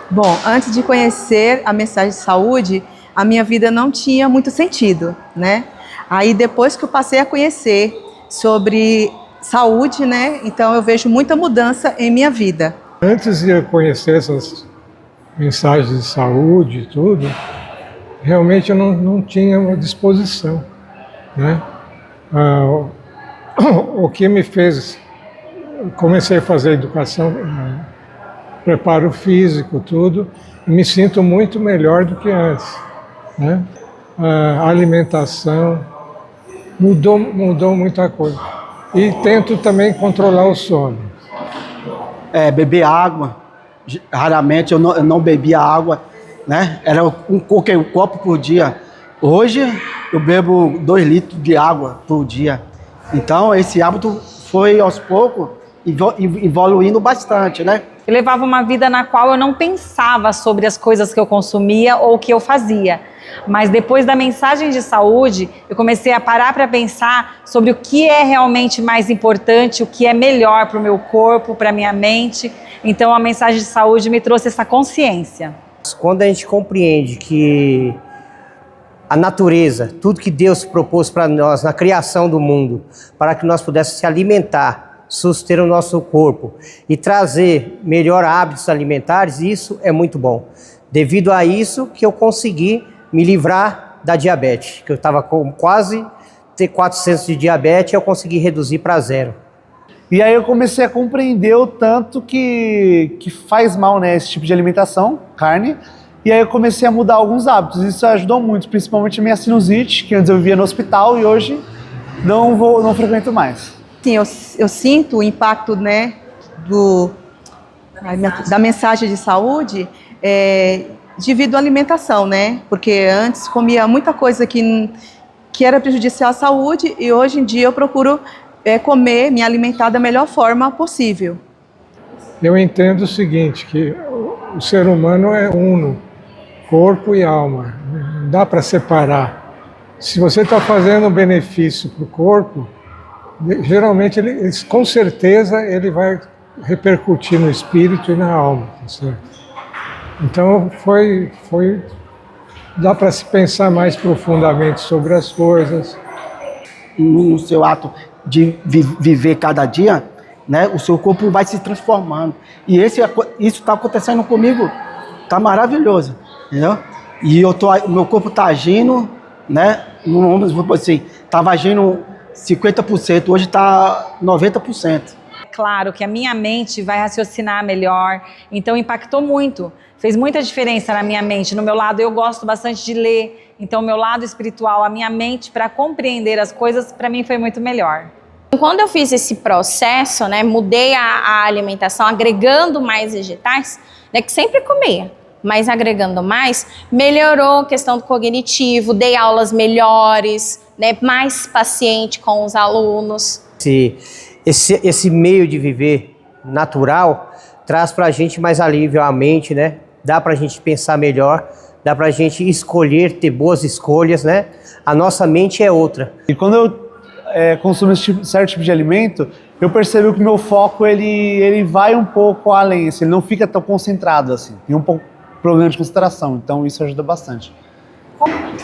Bom, antes de conhecer a mensagem de saúde, a minha vida não tinha muito sentido, né? Aí depois que eu passei a conhecer sobre saúde, né? Então eu vejo muita mudança em minha vida. Antes de eu conhecer essas mensagens de saúde e tudo, realmente eu não tinha uma disposição, né? O que me fez, comecei a fazer educação, preparo físico, tudo, e me sinto muito melhor do que antes, né? A alimentação mudou muita coisa. E tento também controlar o sono. Beber água, raramente eu não bebia água, né? Era um copo por dia. Hoje eu bebo 2 litros de água por dia. Então esse hábito foi aos poucos evoluindo bastante, né? Eu levava uma vida na qual eu não pensava sobre as coisas que eu consumia ou que eu fazia. Mas depois da mensagem de saúde, eu comecei a parar para pensar sobre o que é realmente mais importante, o que é melhor para o meu corpo, para a minha mente. Então a mensagem de saúde me trouxe essa consciência. Quando a gente compreende que a natureza, tudo que Deus propôs para nós na criação do mundo, para que nós pudéssemos se alimentar, suster o nosso corpo e trazer melhor hábitos alimentares, isso é muito bom. Devido a isso que eu consegui me livrar da diabetes, que eu estava com quase 400 de diabetes, eu consegui reduzir para 0. E aí eu comecei a compreender o tanto que faz mal, né, esse tipo de alimentação, carne, e aí eu comecei a mudar alguns hábitos. Isso ajudou muito, principalmente a minha sinusite, que antes eu vivia no hospital e hoje não frequento mais. Sim, eu sinto o impacto, né, da mensagem de saúde devido à alimentação, né? Porque antes comia muita coisa que era prejudicial à saúde e hoje em dia eu procuro comer, me alimentar da melhor forma possível. Eu entendo o seguinte, que o ser humano é uno, corpo e alma, não dá para separar. Se você está fazendo um benefício para o corpo, geralmente com certeza ele vai repercutir no espírito e na alma, tá certo? Então dá para se pensar mais profundamente sobre as coisas. No seu ato de viver cada dia, né, o seu corpo vai se transformando. E isso está acontecendo comigo, tá maravilhoso, entendeu? E meu corpo está agindo, né? Vamos dizer assim, estava agindo 50%, hoje está 90%. Claro que a minha mente vai raciocinar melhor, então impactou muito. Fez muita diferença na minha mente. No meu lado, eu gosto bastante de ler, então o meu lado espiritual, a minha mente para compreender as coisas, para mim foi muito melhor. Quando eu fiz esse processo, né, mudei a alimentação, agregando mais vegetais, né, que sempre comia, mas agregando mais, melhorou a questão do cognitivo, dei aulas melhores, né, mais paciente com os alunos. Esse meio de viver natural traz para a gente mais alívio à mente, né? Dá para a gente pensar melhor, dá para a gente escolher, ter boas escolhas, né? A nossa mente é outra. E quando eu consumo certo tipo de alimento, eu percebo que o meu foco ele vai um pouco além, assim, ele não fica tão concentrado assim, tem um pouco problema de concentração, então isso ajuda bastante.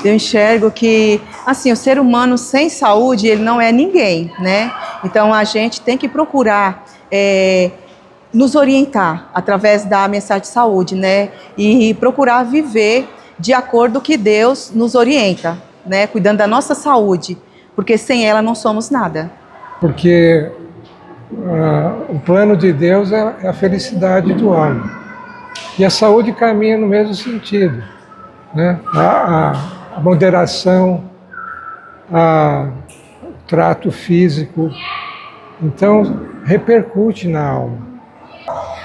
Eu enxergo que, assim, o ser humano sem saúde, ele não é ninguém, né? Então a gente tem que procurar nos orientar através da mensagem de saúde, né? E procurar viver de acordo com que Deus nos orienta, né? Cuidando da nossa saúde, porque sem ela não somos nada. Porque o plano de Deus é a felicidade do homem. E a saúde caminha no mesmo sentido, né? A moderação, o trato físico, então repercute na alma.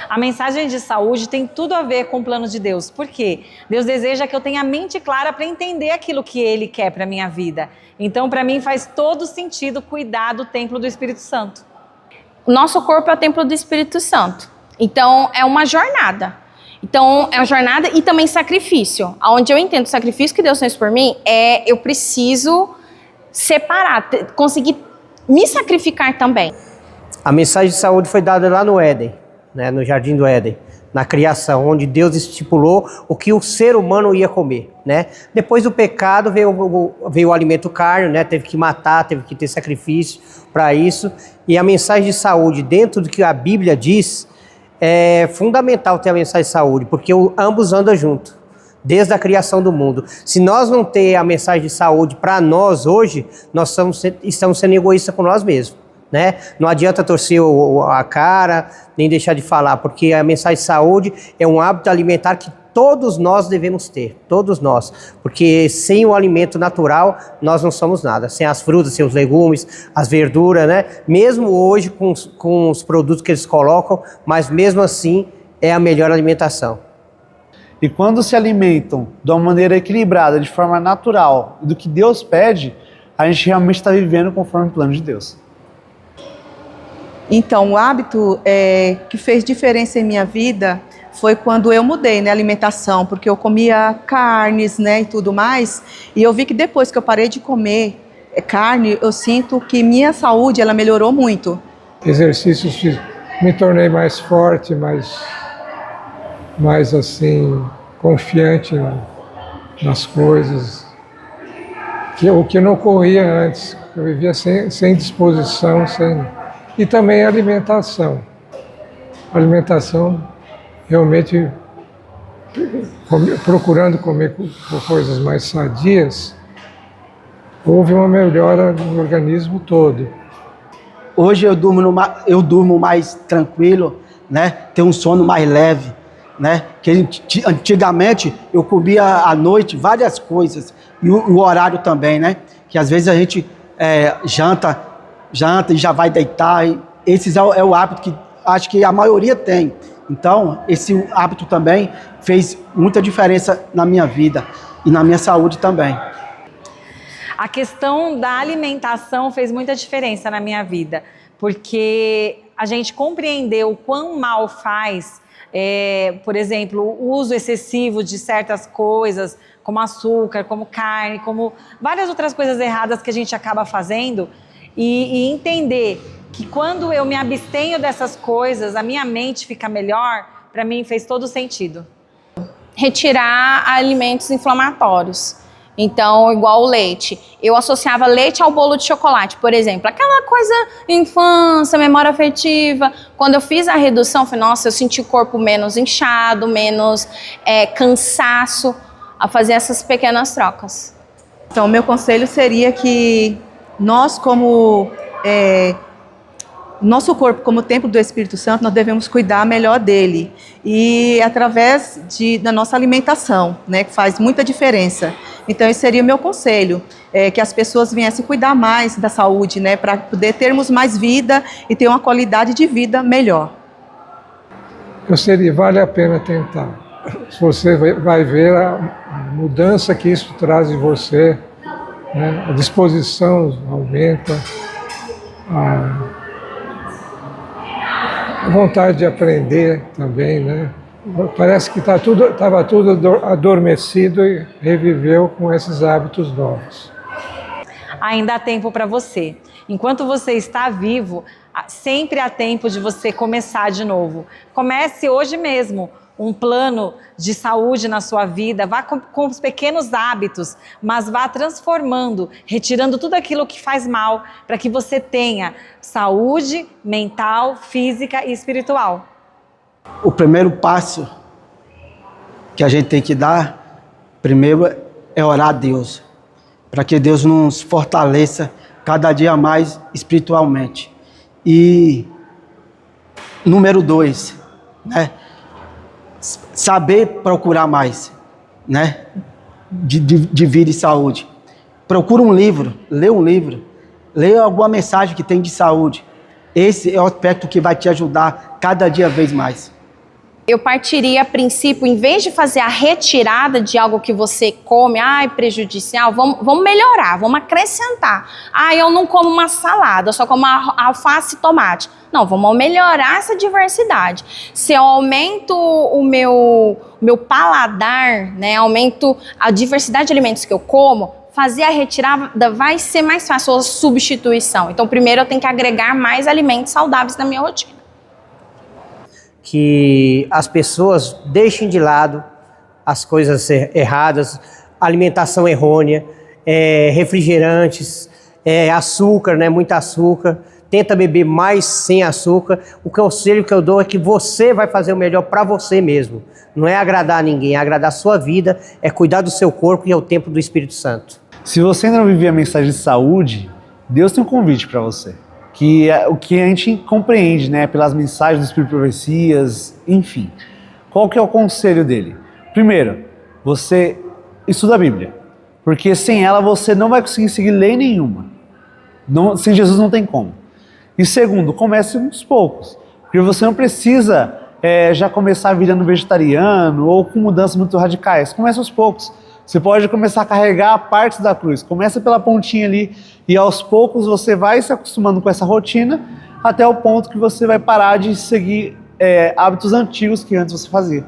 A mensagem de saúde tem tudo a ver com o plano de Deus. Por quê? Deus deseja que eu tenha a mente clara para entender aquilo que Ele quer para a minha vida. Então, para mim, faz todo sentido cuidar do templo do Espírito Santo. O nosso corpo é o templo do Espírito Santo. Então, é uma jornada. Então, é uma jornada e também sacrifício. Onde eu entendo o sacrifício que Deus fez por mim eu preciso separar, conseguir me sacrificar também. A mensagem de saúde foi dada lá no Éden, né, no Jardim do Éden. na criação, onde Deus estipulou o que o ser humano ia comer, né? Depois do pecado veio o alimento carne, né? Teve que matar, teve que ter sacrifício para isso. E a mensagem de saúde, dentro do que a Bíblia diz, é fundamental ter a mensagem de saúde, porque ambos andam juntos, desde a criação do mundo. Se nós não ter a mensagem de saúde para nós hoje, nós estamos sendo egoístas com nós mesmos, né? Não adianta torcer a cara, nem deixar de falar, porque a mensagem de saúde é um hábito alimentar que todos nós devemos ter, todos nós, porque sem o alimento natural nós não somos nada, sem as frutas, sem os legumes, as verduras, né? Mesmo hoje com os produtos que eles colocam, mas mesmo assim é a melhor alimentação. E quando se alimentam de uma maneira equilibrada, de forma natural, do que Deus pede, a gente realmente está vivendo conforme o plano de Deus. Então, o hábito que fez diferença em minha vida foi quando eu mudei, né, a alimentação, porque eu comia carnes, né, e tudo mais, e eu vi que depois que eu parei de comer carne, eu sinto que minha saúde, ela melhorou muito. Exercícios físicos, me tornei mais forte, mais assim, confiante nas coisas, o que não ocorria antes. Eu vivia sem disposição, e também a alimentação. A alimentação, realmente, procurando comer coisas mais sadias, houve uma melhora no organismo todo. Hoje eu durmo mais tranquilo, né? Tenho um sono mais leve, né? Que antigamente eu comia à noite várias coisas, e o horário também, né? Que às vezes a gente janta e já vai deitar. Esse é o hábito que acho que a maioria tem. Então, esse hábito também fez muita diferença na minha vida e na minha saúde também. A questão da alimentação fez muita diferença na minha vida, porque a gente compreendeu o quão mal faz, por exemplo, o uso excessivo de certas coisas, como açúcar, como carne, como várias outras coisas erradas que a gente acaba fazendo, e entender que quando eu me abstenho dessas coisas, a minha mente fica melhor, para mim fez todo sentido. Retirar alimentos inflamatórios. Então, igual o leite. Eu associava leite ao bolo de chocolate, por exemplo. Aquela coisa, infância, memória afetiva. Quando eu fiz a redução, eu falei, nossa, eu senti o corpo menos inchado, menos cansaço, a fazer essas pequenas trocas. Então, o meu conselho seria que nós, como nosso corpo, como templo do Espírito Santo, nós devemos cuidar melhor dele. E através da nossa alimentação, né, que faz muita diferença. Então, esse seria o meu conselho, que as pessoas viessem cuidar mais da saúde, né, para poder termos mais vida e ter uma qualidade de vida melhor. Vale a pena tentar. Você vai ver a mudança que isso traz em você, né? A disposição aumenta, a vontade de aprender também, né? Parece que estava tudo adormecido e reviveu com esses hábitos novos. Ainda há tempo para você. Enquanto você está vivo, sempre há tempo de você começar de novo. Comece hoje mesmo um plano de saúde na sua vida, vá com os pequenos hábitos, mas vá transformando, retirando tudo aquilo que faz mal, para que você tenha saúde mental, física e espiritual. O primeiro passo que a gente tem que dar, primeiro é orar a Deus, para que Deus nos fortaleça cada dia mais espiritualmente. E número 2, né? Saber procurar mais, né? De vida e saúde. Procura um livro, lê alguma mensagem que tem de saúde. Esse é o aspecto que vai te ajudar cada dia vez mais. Eu partiria a princípio, em vez de fazer a retirada de algo que você come, prejudicial, vamos melhorar, vamos acrescentar. Eu não como uma salada, eu só como alface e tomate. Não, vamos melhorar essa diversidade. Se eu aumento o meu paladar, né, aumento a diversidade de alimentos que eu como, fazer a retirada vai ser mais fácil, a substituição. Então, primeiro eu tenho que agregar mais alimentos saudáveis na minha rotina. que as pessoas deixem de lado as coisas erradas, alimentação errônea, refrigerantes, açúcar, né, muito açúcar. Tenta beber mais sem açúcar. O conselho que eu dou é que você vai fazer o melhor para você mesmo. Não é agradar ninguém, é agradar a sua vida, é cuidar do seu corpo e é o templo do Espírito Santo. Se você ainda não vivia a mensagem de saúde, Deus tem um convite para você. Que é o que a gente compreende, né, pelas mensagens do Espírito Profecias, enfim. Qual que é o conselho dele? Primeiro, você estuda a Bíblia. Porque sem ela você não vai conseguir seguir lei nenhuma. Sem Jesus não tem como. E segundo, comece aos poucos. Porque você não precisa já começar virando vegetariano ou com mudanças muito radicais. Comece aos poucos. Você pode começar a carregar partes da cruz. Começa pela pontinha ali e aos poucos você vai se acostumando com essa rotina até o ponto que você vai parar de seguir hábitos antigos que antes você fazia.